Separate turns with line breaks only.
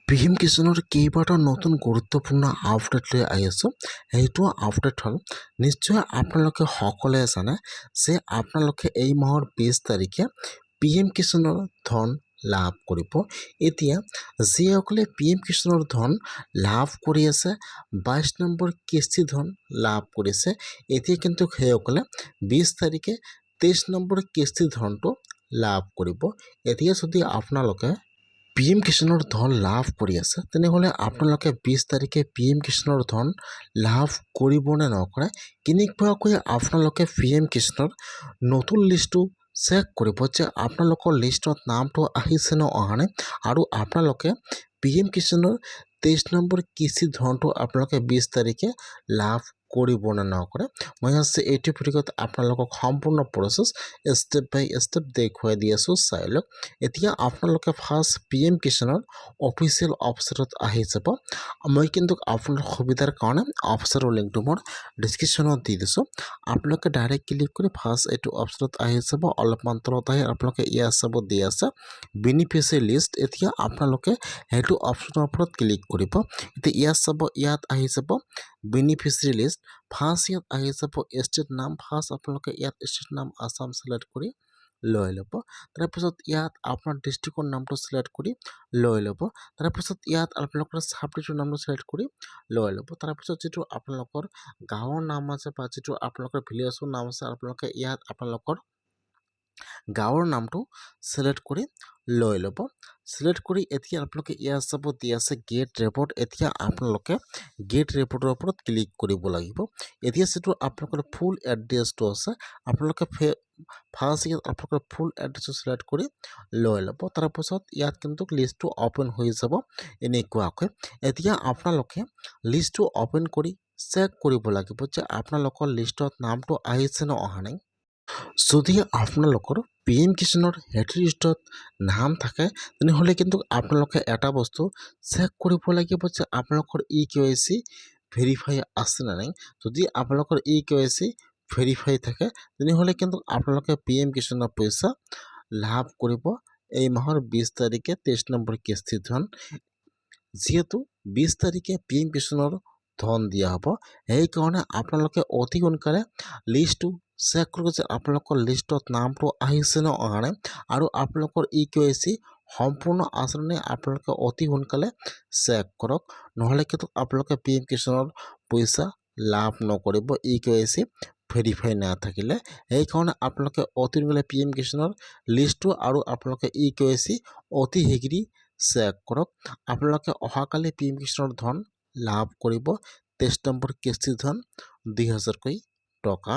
PM কিষাণৰ কেইবাটাও নতুন গুৰুত্বপূৰ্ণ আপডেট লৈ আহি আছোঁ। সেইটো আপডেট হ'ল নিশ্চয় আপোনালোকে সকলোৱে জানে যে আপোনালোকে এই মাহৰ 20 তাৰিখে পিএম কিষাণৰ ধন লাভ কৰিব। এতিয়া যিসকলে পিএম কিষাণৰ ধন লাভ কৰি আছে 22 নম্বৰ কিস্তি ধন লাভ কৰিছে, এতিয়া কিন্তু সেইসকলে 20 তাৰিখে 23 নম্বৰ কিস্তি ধনটো লাভ কৰিব। এতিয়া যদি আপোনালোকে পিএম কিষাণৰ ধন লাভ কৰি আছে তেনেহ'লে আপোনালোকে 20 তাৰিখে পিএম কিষাণৰ ধন লাভ কৰিব নে নকৰে, কেনেকুৱাকৈ আপোনালোকে পিএম কিষাণৰ নতুন লিষ্টটো চেক কৰিব যে আপোনালোকৰ লিষ্টত নামটো আহিছে নে অহা নাই, আৰু আপোনালোকে পিএম কিষাণৰ 23 নম্বৰ কিস্তি ধনটো আপোনালোকে 20 তাৰিখে লাভ কৰিব নে নকৰে। মই আজি এইটো ভিডিঅ'ত আপোনালোকক সম্পূৰ্ণ প্ৰচেছ ষ্টেপ বাই ষ্টেপ দেখুৱাই দি আছোঁ, চাই লওক। এতিয়া আপোনালোকে ফাৰ্ষ্ট পিএম কিষাণৰ অফিচিয়েল ৱেবছাইটত আহি যাব। মই কিন্তু আপোনাৰ সুবিধাৰ কাৰণে ৱেবছাইটৰ লিংকটো মোৰ ডিছক্ৰিপশ্যনত দি দিছোঁ। আপোনালোকে ডাইৰেক্ট ক্লিক কৰি ফাৰ্ষ্ট এইটো ৱেবছাইটত আহি যাব। অলপমান তলত আহি আপোনালোকে ইয়াত চাব দি আছে বেনিফিচিয়াৰী লিষ্ট। এতিয়া আপোনালোকে সেইটো অপশ্যনৰ ওপৰত ক্লিক কৰিব। এতিয়া ইয়াত চাব, ইয়াত আহি যাব বেনিফিচিয়াৰী লিষ্ট। ফাৰ্ষ্ট ইয়াত আহি যাব ষ্টেট নাম। ফাৰ্ষ্ট আপোনালোকে ইয়াত ষ্টেট নাম আছাম চিলেক্ট কৰি লৈ ল'ব। তাৰপিছত ইয়াত আপোনাৰ ডিষ্ট্ৰিক্টৰ নামটো চিলেক্ট কৰি লৈ ল'ব। তাৰপিছত ইয়াত আপোনালোকৰ চাব ডিষ্ট্ৰিক্টৰ নামটো চিলেক্ট কৰি লৈ ল'ব। তাৰপিছত যিটো আপোনালোকৰ গাঁৱৰ নাম আছে বা যিটো আপোনালোকৰ ভিলেজৰ নাম আছে, আপোনালোকে ইয়াত আপোনালোকৰ গাঁৱৰ নামটো চিলেক্ট কৰি লৈ ল'ব। চিলেক্ট কৰি এতিয়া আপোনালোকে ইয়াত চাব দি আছে গেট ৰিপৰ্ট। এতিয়া আপোনালোকে গেট ৰিপৰ্টৰ ওপৰত ক্লিক কৰিব লাগিব। এতিয়া যিটো আপোনালোকৰ ফুল এড্ৰেছটো আছে, আপোনালোকে ফাৰ্ষ্ট ইয়াত আপোনালোকৰ ফুল এড্ৰেছটো চিলেক্ট কৰি লৈ ল'ব। তাৰপিছত ইয়াত কিন্তু লিষ্টটো অ'পেন হৈ যাব এনেকুৱাকৈ। এতিয়া আপোনালোকে লিষ্টটো অ'পেন কৰি চেক কৰিব লাগিব যে আপোনালোকৰ লিষ্টত নামটো আহিছে নে অহা নাই। যদি আপোনালোকৰ পিএম কিষাণৰ সেইটো লিষ্টত নাম থাকে তেনেহ'লে কিন্তু আপোনালোকে এটা বস্তু চেক কৰিব লাগিব যে আপোনালোকৰ EKYC ভেৰিফাই আছে নে নাই। যদি আপোনালোকৰ EKYC ভেৰিফাই থাকে তেনেহ'লে কিন্তু আপোনালোকে পিএম কিষাণৰ পইচা লাভ কৰিব এই মাহৰ 20 তাৰিখে 23 নম্বৰ কিস্তি ধন। যিহেতু 20 তাৰিখে পিএম কিষাণৰ ধন দিয়া হ'ব, সেইকাৰণে আপোনালোকে অতি সোনকালে লিষ্টটো চেক কৰিব যে আপোনালোকৰ লিষ্টত নামটো আহিছে নে অহা নাই, আৰু আপোনালোকৰ EKYC সম্পূৰ্ণ আছে নে আপোনালোকে অতি সোনকালে চেক কৰক। নহ'লে কিন্তু আপোনালোকে পিএম কিষাণৰ পইচা লাভ নকৰিব EKYC ভেৰিফাই নাথাকিলে। সেইকাৰণে আপোনালোকে অতি সোনকালে পিএম কিষাণৰ লিষ্টটো আৰু আপোনালোকে EKYC অতি শীঘ্ৰেই চেক কৰক। আপোনালোকে অহাকালি পিএম কিষাণৰ ধন লাভ কৰিব 23 নম্বৰ কিস্তি ধন 2000 টকা।